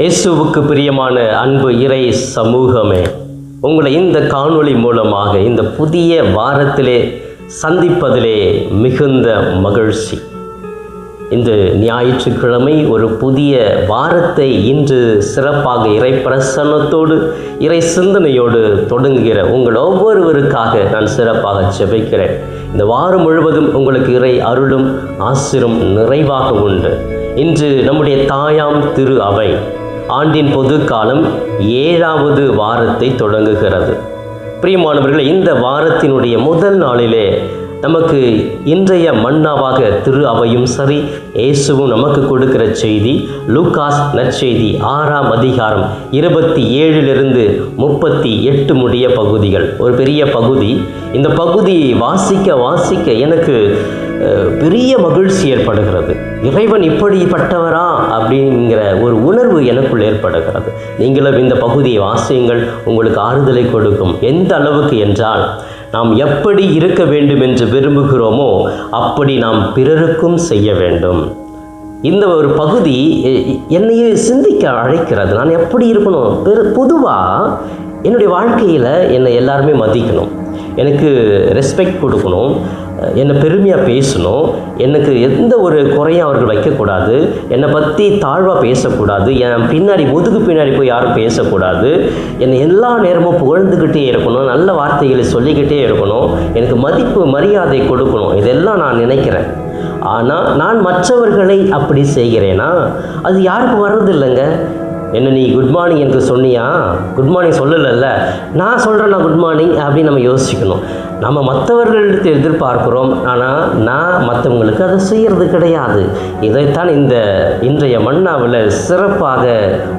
இயேசுவுக்கு பிரியமான அன்பு இறை சமூகமே, உங்களை இந்த காணொளி மூலமாக இந்த புதிய வாரத்திலே சந்திப்பதிலே மிகுந்த மகிழ்ச்சி. இந்த ஞாயிற்றுக்கிழமை ஒரு புதிய வாரத்தை இன்று சிறப்பாக இறை பிரசன்னத்தோடு இறை சிந்தனையோடு தொடங்குகிற உங்கள் ஒவ்வொருவருக்காக நான் சிறப்பாக ஜெபிக்கிறேன். இந்த வாரம் முழுவதும் உங்களுக்கு இறை அருளும் ஆசிரும் நிறைவாக உண்டு. இன்று நம்முடைய தாயாம் திரு அவை ஆண்டின் பொது காலம் 7வது வாரத்தை தொடங்குகிறது. பிரியமானவர்களே, இந்த வாரத்தினுடைய முதல் நாளிலே நமக்கு இன்றைய மன்னாவாக திரு அவையும் சரி இயேசுவும் நமக்கு கொடுக்கிற செய்தி லூகாஸ் நற்செய்தி 6ஆம் அதிகாரம் 27 38 முடிய பகுதிகள். ஒரு பெரிய பகுதி. இந்த பகுதியை வாசிக்க எனக்கு பெரிய மகிழ்ச்சி ஏற்படுகிறது. இறைவன் இப்படிப்பட்டவரா அப்படிங்கிற ஒரு உணர்வு எனக்குள் ஏற்படுகிறது. நீங்களும் இந்த பகுதியை வாசியுங்கள், உங்களுக்கு ஆறுதலை கொடுக்கும். எந்த அளவுக்கு என்றால், நாம் எப்படி இருக்க வேண்டும் என்று விரும்புகிறோமோ அப்படி நாம் பிறருக்கும் செய்ய வேண்டும். இந்த ஒரு பகுதி என்னையே சிந்திக்க அழைக்கிறது. நான் எப்படி இருக்கணும்? பொதுவாக என்னுடைய வாழ்க்கையில் என்னை எல்லாருமே மதிக்கணும், எனக்கு ரெஸ்பெக்ட் கொடுக்கணும், என்னை பெருமையாக பேசணும், எனக்கு எந்த ஒரு குறையும் அவர்கள் வைக்கக்கூடாது, என்னை பற்றி தாழ்வாக பேசக்கூடாது, என் பின்னாடி முதுகு பின்னாடி போய் யாரும் பேசக்கூடாது, என்னை எல்லா நேரமும் புகழ்ந்துக்கிட்டே இருக்கணும், நல்ல வார்த்தைகளை சொல்லிக்கிட்டே இருக்கணும், எனக்கு மதிப்பு மரியாதை கொடுக்கணும். இதெல்லாம் நான் நினைக்கிறேன். ஆனால் நான் மற்றவர்களை அப்படி செய்கிறேன்னா அது யாருக்கு வர்றதில்லைங்க. என்ன, நீ குட் மார்னிங் எனக்கு சொன்னியா? குட் மார்னிங் சொல்லலைல்ல, நான் சொல்கிறேன் நான் குட் மார்னிங் அப்படின்னு நம்ம யோசிக்கணும். நம்ம மற்றவர்களுக்கு எதிர்பார்க்குறோம், ஆனால் நான் மற்றவங்களுக்கு அதை செய்கிறது கிடையாது. இதைத்தான் இன்றைய மன்னாவில் சிறப்பாக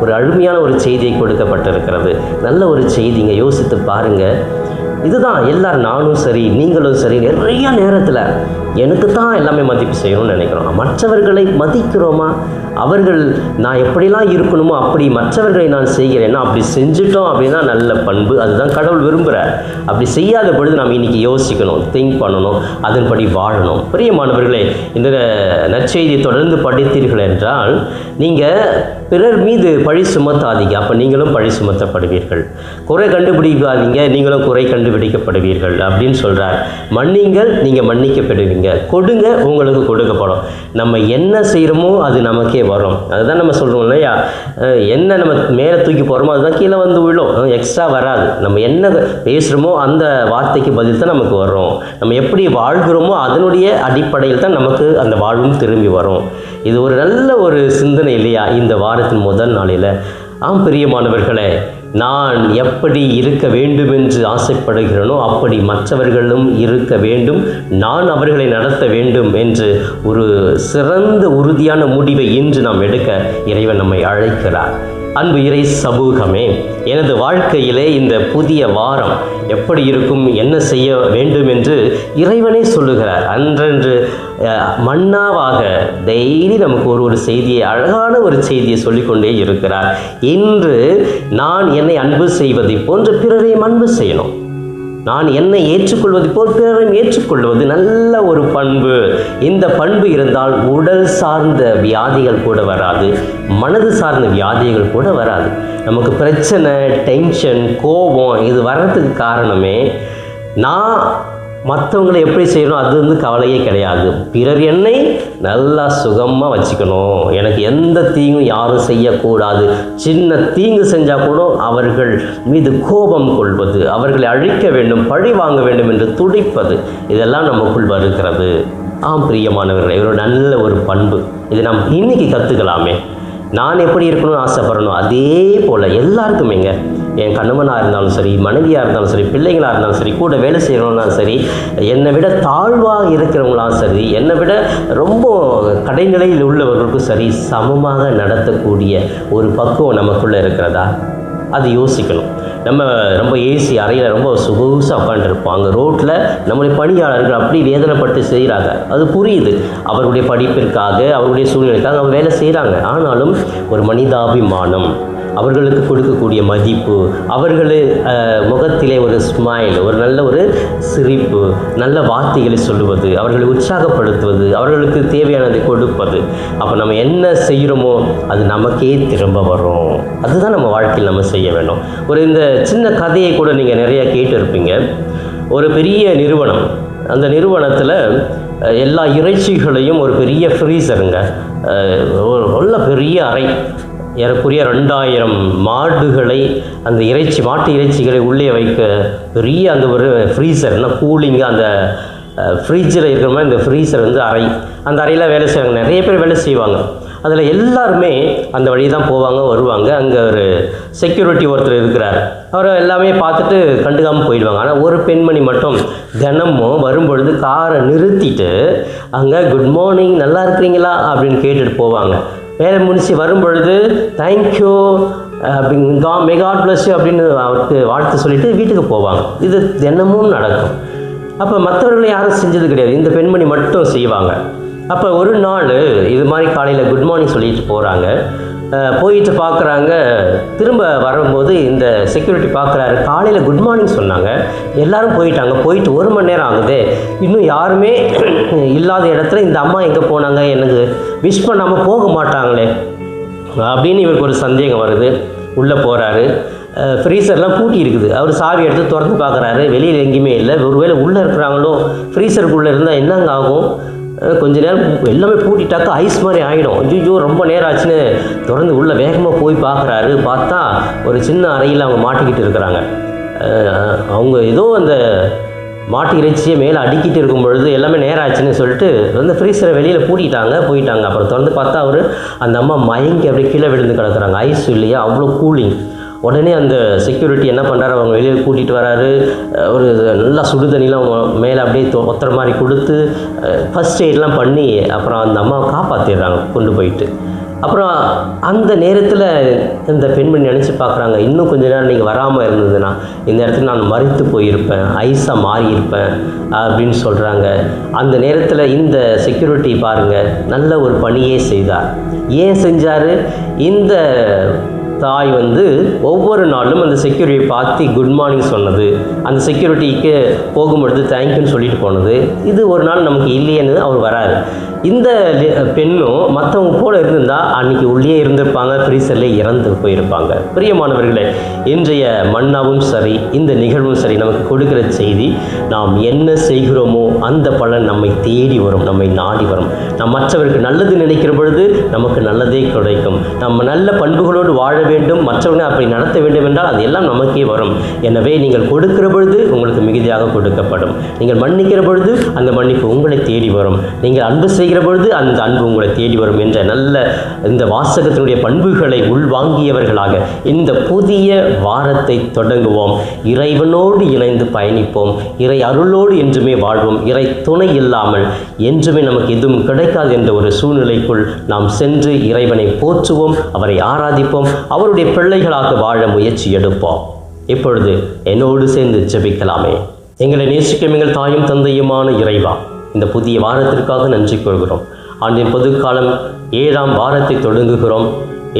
ஒரு அருமையான ஒரு செய்தியை கொடுக்கப்பட்டிருக்கிறது. நல்ல ஒரு செய்திங்க, யோசித்து பாருங்கள். இதுதான் எல்லாரும், நானும் சரி நீங்களும் சரி, நிறைய நேரத்தில் எனக்கு தான் எல்லாமே மதிப்பு செய்யணும்னு நினைக்கிறோம். மற்றவர்களை மதிக்கிறோமா? அவர்கள் நான் எப்படிலாம் இருக்கணுமோ அப்படி மற்றவர்களை நான் செய்கிறேன்னா, அப்படி செஞ்சுட்டோம் அப்படின்னா நல்ல பண்பு. அதுதான் கடவுள் விரும்புகிறார். அப்படி செய்யாத பொழுது நாம் இன்றைக்கி யோசிக்கணும், திங்க் பண்ணணும், அதன்படி வாழணும். பிரியமானவர்களே, இந்த நற்செய்தியை தொடர்ந்து படித்தீர்கள் என்றால் நீங்கள் பிறர் மீது பழி சுமத்தாதீங்க, அப்போ நீங்களும் பழி சுமத்தப்படுவீர்கள். குறை கண்டுபிடிக்காதீங்க, நீங்களும் குறை கண்டுபிடிக்கப்படுவீர்கள் அப்படின்னு சொல்கிறார். மன்னிங்கள், நீங்கள் மன்னிக்கப்படுவீங்க. கொடுங்க, உங்களுக்கு கொடுக்கப்படும். நம்ம என்ன செய்கிறோமோ அது நமக்கே வரும். அதுதான் நம்ம சொல்கிறோம் இல்லையா, என்ன நம்ம மேலே தூக்கி போகிறோமோ அதுதான் கீழே வந்து விழும், எக்ஸ்ட்ரா வராது. நம்ம என்ன பேசுகிறோமோ அந்த வார்த்தைக்கு பதில் தான் நமக்கு வரும். நம்ம எப்படி வாழ்கிறோமோ அதனுடைய அடிப்படையில் தான் நமக்கு அந்த வாழ்வும் திரும்பி வரும். இது ஒரு நல்ல ஒரு சிந்தனை இல்லையா இந்த வாரத்தின் முதல் நாளில்? ஆம் பிரியமானவர்களே, நான் எப்படி இருக்க வேண்டும் என்று ஆசைப்படுகிறேனோ அப்படி மற்றவர்களும் இருக்க வேண்டும், நான் அவர்களை நடத்த வேண்டும் என்று ஒரு சிறந்த உறுதியான முடிவை இன்று நாம் எடுக்க இறைவன் நம்மை அழைக்கிறார். அன்பு இறை சமூகமே, எனது வாழ்க்கையிலே இந்த புதிய வாரம் எப்படி இருக்கும், என்ன செய்ய வேண்டும் என்று இறைவனே சொல்லுகிறார். அன்றன்று மன்னாவாக டெய்லி நமக்கு ஒரு செய்தியை, அழகான ஒரு செய்தியை சொல்லிக்கொண்டே இருக்கிறார். இன்று நான் என்னை அன்பு செய்வதை போன்று பிறரையும் அன்பு செய்யணும். நான் என்னை ஏற்றுக்கொள்வது போல் பிறரையும் ஏற்றுக்கொள்வது நல்ல ஒரு பண்பு. இந்த பண்பு இருந்தால் உடல் சார்ந்த வியாதிகள் கூட வராது, மனது சார்ந்த வியாதிகள் கூட வராது. நமக்கு பிரச்சனை, டென்ஷன், கோபம் இது வர்றதுக்கு காரணமே நான் மற்றவங்களை எப்படி செய்யணும் அது கவலையே கிடையாது. பிறர் என்னை நல்லா சுகமாக வச்சுக்கணும், எனக்கு எந்த தீங்கும் யாரும் செய்யக்கூடாது. சின்ன தீங்கு செஞ்சால் கூட அவர்கள் மீது கோபம் கொள்வது, அவர்களை அழிக்க வேண்டும், பழி வாங்க வேண்டும் என்று துடிப்பது, இதெல்லாம் நமக்குள் வருகிறது. ஆம் பிரியமானவர்களே, ஒரு நல்ல ஒரு பண்பு. இதை நாம் இன்னைக்கு கற்றுக்கலாமே. நான் எப்படி இருக்கணும்னு ஆசைப்படணும், அதே போல் எல்லாருக்குமேங்க, என் கணவனாக இருந்தாலும் சரி, மனைவியாக இருந்தாலும் சரி, பிள்ளைகளாக இருந்தாலும் சரி, கூட வேலை செய்கிறவங்களாலும் சரி, என்னை விட தாழ்வாக இருக்கிறவங்களாலும் சரி, என்னை விட ரொம்ப கடைநிலையில் உள்ளவர்களுக்கும் சரி, சமமாக நடத்தக்கூடிய ஒரு பக்குவம் நமக்குள்ளே இருக்கிறதா? அது யோசிக்கணும். நம்ம ரொம்ப ஏசி அறையில் ரொம்ப சொகுசாக உட்காந்துருப்போம், அங்கே ரோட்டில் நம்முடைய பணியாளர்கள் அப்படி வேதனைப்பட்டு செய்கிறாங்க. அது புரியுது, அவர்களுடைய படிப்பிற்காக அவருடைய சூழ்நிலைக்காக அவங்க வேலை செய்கிறாங்க. ஆனாலும் ஒரு மனிதாபிமானம், அவர்களுக்கு கொடுக்கக்கூடிய மதிப்பு, அவர்கள் முகத்திலே ஒரு ஸ்மைல், ஒரு நல்ல ஒரு சிரிப்பு, நல்ல வார்த்தைகளை சொல்லுவது, அவர்களை உற்சாகப்படுத்துவது, அவர்களுக்கு தேவையானதை கொடுப்பது. அப்போ நம்ம என்ன செய்கிறோமோ அது நமக்கே திரும்ப வரும். அதுதான் நம்ம வாழ்க்கையில் நம்ம செய்ய வேண்டும். இந்த சின்ன கதையை கூட நீங்கள் நிறைய கேட்டு இருப்பீங்க. ஒரு பெரிய நிறுவனம், அந்த நிறுவனத்தில் எல்லா இறைச்சிகளையும் ஒரு பெரிய ஃப்ரீசருங்க, நல்ல பெரிய அறை, ஏறக்குறைய 2000 மாடுகளை, அந்த மாட்டு இறைச்சிகளை உள்ளே வைக்க பெரிய அந்த ஒரு ஃப்ரீசர்னா கூலிங்கு, அந்த ஃப்ரிட்ஜில் இருக்கிற மாதிரி இந்த ஃப்ரீசர் அறை, அந்த அறையில் வேலை செய்வாங்க. நிறைய பேர் வேலை செய்வாங்க. அதில் எல்லாருமே அந்த வழி தான் போவாங்க வருவாங்க. அங்கே ஒரு செக்யூரிட்டி ஒருத்தர் இருக்கிறார். அவர் எல்லாமே பார்த்துட்டு கண்டுக்காமல் போயிடுவாங்க. ஆனால் ஒரு பெண்மணி மட்டும் தினமும் வரும்பொழுது காரை நிறுத்திட்டு அங்கே குட் மார்னிங், நல்லா இருக்கிறீங்களா அப்படின்னு கேட்டுட்டு போவாங்க. வேலை முடிச்சு வரும்பொழுது தேங்க்யூ அப்படின்னு, மே காட் பிளஸ் யூ அப்படின்னு அவருக்கு வாழ்த்து சொல்லிவிட்டு வீட்டுக்கு போவாங்க. இது தினமும் நடக்கும். அப்போ மற்றவர்களை யாரும் செஞ்சது கிடையாது, இந்த பெண்மணி மட்டும் செய்வாங்க. அப்போ ஒரு நாள் இது மாதிரி காலையில் குட் மார்னிங் சொல்லிட்டு போகிறாங்க. போயிட்டு பார்க்குறாங்க. திரும்ப வரும்போது இந்த செக்யூரிட்டி பார்க்குறாரு, காலையில் குட் மார்னிங் சொன்னாங்க, எல்லோரும் போயிட்டாங்க, போயிட்டு 1 மணி நேரம் ஆகுது, இன்னும் யாருமே இல்லாத இடத்துல இந்த அம்மா எங்கே போனாங்க, எனக்கு விஷ் பண்ணாமல் போக மாட்டாங்களே அப்படின்னு இவருக்கு ஒரு சந்தேகம் வருது. உள்ளே போகிறாரு. ஃப்ரீசர்லாம் பூட்டி இருக்குது. அவர் சாவி எடுத்து திறந்து பார்க்குறாரு, வெளியில் எங்கேயுமே இல்லை. ஒருவேளை உள்ளே இருக்கிறாங்களோ, ஃப்ரீசருக்குள்ளே இருந்தால் என்னங்க ஆகும்? கொஞ்ச நேரம் எல்லாமே பூட்டிட்டாக்கா ஐஸ் மாதிரி ஆகிடும். ஐயோ ரொம்ப நேரம் ஆச்சுன்னு திறந்து உள்ளே வேகமாக போய் பார்க்குறாரு. பார்த்தா ஒரு சின்ன அறையில் அவங்க மாட்டிக்கிட்டு இருக்கிறாங்க. அவங்க ஏதோ அந்த மாட்டு இறைச்சியை மேலே அடிக்கிட்டு இருக்கும் பொழுது எல்லாமே நேரம் ஆச்சுன்னு சொல்லிட்டு ஃப்ரீசரை வெளியில் போயிட்டாங்க. அப்புறம் திறந்து பார்த்தா அந்த அம்மா மயங்கி அப்படியே கீழே விழுந்து கிடக்குறாங்க. ஐஸ் இல்லையா, அவ்வளோ கூலிங். உடனே அந்த செக்யூரிட்டி என்ன பண்ணுறாரு, அவங்க வெளியில் கூட்டிகிட்டு வராரு. ஒரு நல்லா சுடு தண்ணிலாம் மேலே அப்படியே ஒத்துற மாதிரி கொடுத்து ஃபஸ்ட் எய்ட்லாம் பண்ணி அப்புறம் அந்த அம்மாவை காப்பாற்றிடுறாங்க கொண்டு போயிட்டு. அப்புறம் அந்த நேரத்தில் இந்த பெண்மணி நினச்சி பார்க்குறாங்க, இன்னும் கொஞ்ச நேரம் நீங்கள் வராமல் இருந்ததுன்னா இந்த இடத்துல நான் மரித்து போயிருப்பேன், ஐஸாக மாறியிருப்பேன் அப்படின்னு சொல்கிறாங்க. அந்த நேரத்தில் இந்த செக்யூரிட்டி பாருங்கள் நல்ல ஒரு பணியே செய்தார். ஏன் செஞ்சார்? இந்த தாய் ஒவ்வொரு நாளும் அந்த செக்யூரிட்டியை பார்த்து குட் மார்னிங் சொன்னது, அந்த செக்யூரிட்டிக்கு போகும்பொழுது தேங்க்யூன்னு சொல்லிட்டு போனது, இது ஒரு நாள் நமக்கு இல்லையேன்னு அவர் வராரு. இந்த பெண்ணும் மற்றவங்க போல இருந்திருந்தால் அன்றைக்கி உள்ளே இருந்திருப்பாங்க, ஃப்ரீசரில் இறந்து போயிருப்பாங்க. பிரியமானவர்களே, இன்றைய மன்னாவும் சரி, இந்த நிகழ்வும் சரி, நமக்கு கொடுக்கிற செய்தி, நாம் என்ன செய்கிறோமோ அந்த பலன் நம்மை தேடி வரும், நம்மை நாடி வரும். நாம் மற்றவருக்கு நல்லது நினைக்கிற பொழுது நமக்கு நல்லதே கிடைக்கும். நம்ம நல்ல பண்புகளோடு வாழ வேண்டும், மற்றவங்க அப்படி நடத்த வேண்டும் என்றால் அது எல்லாம் நமக்கே வரும். எனவே நீங்கள் கொடுக்கிற பொழுது உங்களுக்கு மிகுதியாக கொடுக்கப்படும். நீங்கள் மன்னிக்கிற பொழுது அந்த மன்னிப்பு உங்களை தேடி வரும். நீங்கள் அன்பு செய்கிற பொழுது அந்த அன்பு உங்களை தேடி வரும் என்ற நல்ல இந்த வாசகத்தினுடைய பண்புகளை உள்வாங்கியவர்களாக இந்த புதிய வாரத்தை தொடங்குவோம். இறைவனோடு இணைந்து பயணிப்போம். இறை அருளோடு என்றுமே வாழ்வோம். இறை துணை இல்லாமல் என்றுமே நமக்கு எதுவும் கிடைக்காது என்ற ஒரு சூழ்நிலைக்குள் நாம் சென்று இறைவனை போற்றுவோம், அவரை ஆராதிப்போம், அவருடைய பிள்ளைகளாக வாழ முயற்சி எடுப்போம். இப்பொழுது என்னோடு சேர்ந்து ஜெபிக்கலாமே. எங்களை நேசிக்கும் எங்கள் தாயும் தந்தையுமான இறைவா, இந்த புதிய வாரத்திற்காக நன்றி கூறுகிறோம். ஆண்டின் பொதுக்காலம் 7ஆம் வாரத்தை தொடங்குகிறோம்.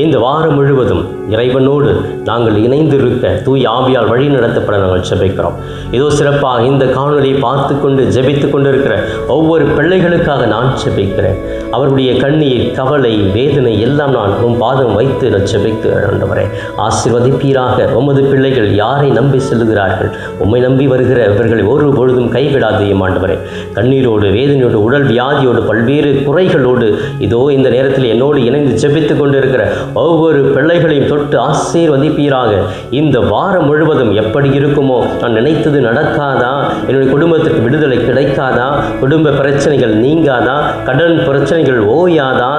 இந்த வாரம் முழுவதும் இறைவனோடு நாங்கள் இணைந்திருக்க தூய் ஆவியால் வழி நடத்தப்பட நாங்கள் ஜெபிக்கிறோம். இதோ சிறப்பாக இந்த காணொலியை பார்த்து கொண்டு ஜெபித்து கொண்டிருக்கிற ஒவ்வொரு பிள்ளைகளுக்காக நான் ஜெபிக்கிறேன். அவருடைய கண்ணீர், கவலை, வேதனை எல்லாம் நான் பாதம் வைத்து நான் ஜெபிக்கிறேன். ஆண்டவரே, ஆசீர்வதிப்பீராக. உமது பிள்ளைகள் யாரை நம்பி செல்லுகிறார்கள்? உம்மை நம்பி வருகிற இவர்களை ஒரு பொழுதும் கைவிடாதையும் ஆண்டவரே. கண்ணீரோடு, வேதனையோடு, உடல் வியாதியோடு, பல்வேறு குறைகளோடு இதோ இந்த நேரத்தில் என்னோடு இணைந்து ஜெபித்து கொண்டிருக்கிற ஒவ்வொரு பிள்ளைகளையும் தொட்டு ஆசீர்வதிப்பீராக. இந்த வாரம் முழுவதும் எப்படி இருக்குமோ, நான் நினைத்தது நடக்காதா, என்னுடைய குடும்பத்திற்கு விடுதலை கிடைக்காதா, குடும்ப பிரச்சனைகள் நீங்காதா, கடன் பிரச்சனைகள் ஓயாதா,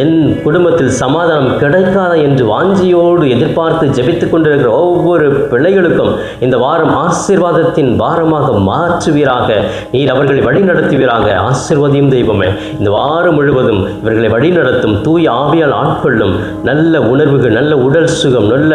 என் குடும்பத்தில் சமாதானம் கிடைக்காதா என்று வாஞ்சியோடு எதிர்பார்த்து ஜெபித்து கொண்டிருக்கிற ஒவ்வொரு பிள்ளைகளுக்கும் இந்த வாரம் ஆசீர்வாதத்தின் வாரமாக மாற்றுவீராக. நீர் அவர்களை வழிநடத்துவீராக. ஆசீர்வதியும் தெய்வமே, இந்த வாரம் முழுவதும் இவர்களை வழிநடத்தும், தூய் ஆவியால் ஆட்கொள்ளும். நல்ல உணர்வுகள், நல்ல உடல் உடல் சுகம், நல்ல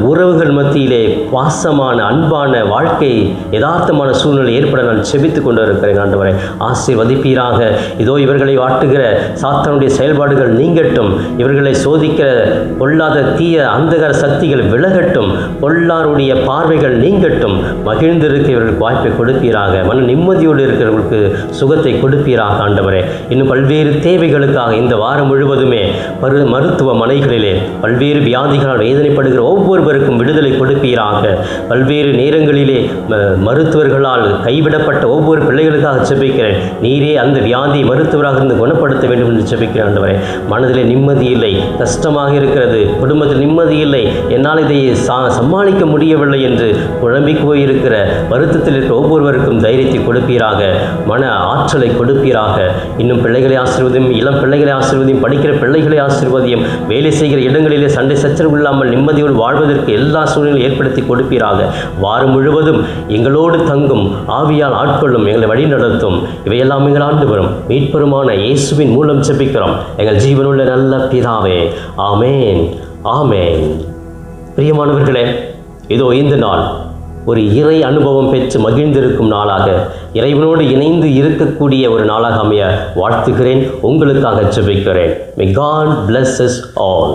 உறவுகள் மத்தியிலே பாசமான அன்பான வாழ்க்கை, யதார்த்தமான சூழ்நிலை ஏற்பட நான் செபித்து கொண்டு இருக்கிறேன். ஆண்டவரே ஆசீர்வதிப்பீராக. இதோ இவர்களை வாட்டுகிற சாத்தானுடைய செயல்பாடுகள் நீங்கட்டும், இவர்களை சோதிக்கிற பொல்லாத தீய அந்தகார சக்திகள் விலகட்டும், பொல்லாருடைய பார்வைகள் நீங்கட்டும், மகிழ்ந்திருக்க இவர்களுக்கு வாய்ப்பை கொடுப்பீராக. மன நிம்மதியோடு இருக்கிறவர்களுக்கு சுகத்தை கொடுப்பீராக. ஆண்டவரே இன்னும் பல்வேறு தேவைகளுக்காக இந்த வாரம் முழுவதுமே மருத்துவமனைகளிலே பல்வேறு வியாதிகளால் வேதனைப்படுகிற ஒவ்வொருவருக்கும் விடுதலை கொடுப்பீராக. பல்வேறு நேரங்களிலே மருத்துவர்களால் கைவிடப்பட்ட ஒவ்வொரு பிள்ளைகளுக்காக செபிக்கிறேன். நீரே அந்த வியாதியை மருத்துவராக இருந்து குணப்படுத்த வேண்டும் என்று செபிக்கிறேன். ஆண்டவரே மனதிலே நிம்மதி இல்லை, கஷ்டமாக இருக்கிறது, குடும்பத்தில் நிம்மதி இல்லை, என்னால் இதை சமாளிக்க முடியவில்லை என்று குழம்பி போயிருக்கிற வருத்தத்தில் இருக்கிற ஒவ்வொருவருக்கும் தைரியத்தை கொடுப்பீராக, மன ஆற்றலை கொடுப்பீராக. இன்னும் பிள்ளைகளை ஆசீர்வதியும், இளம் பிள்ளைகளை ஆசீர்வதியும், படிக்கிற பிள்ளைகளை ஆசீர்வதியும், வேலை செய்கிற இடங்களிலே சண்டை சச்சரவு இல்லாமல் நிம்மதியோடு வாழ்வதற்கு எல்லா சூழ்நிலையும் ஏற்படுத்தி கொடுப்பீராக. வாரம் முழுவதும் எங்களோடு தங்கும், ஆவியால் ஆட்கொள்ளும், எங்களை வழி நடத்தும். இவையெல்லாம் எங்கள் ஆண்டவரும் மீட்பெருமான இயேசுவின் மூலம் ஜெபிக்கிறோம் எங்கள் ஜீவனுள்ள நல்ல பிதாவே. ஆமேன், ஆமேன். பிரியமானவர்களே, இதோ இந்த நாள் ஒரு இறை அனுபவம் பெற்று மகிழ்ந்திருக்கும் நாளாக, இறைவனோடு இணைந்து இருக்கக்கூடிய ஒரு நாளாக அமைய வாழ்த்துகிறேன். உங்களுக்காக ஜெபிக்கிறேன். May God bless us all.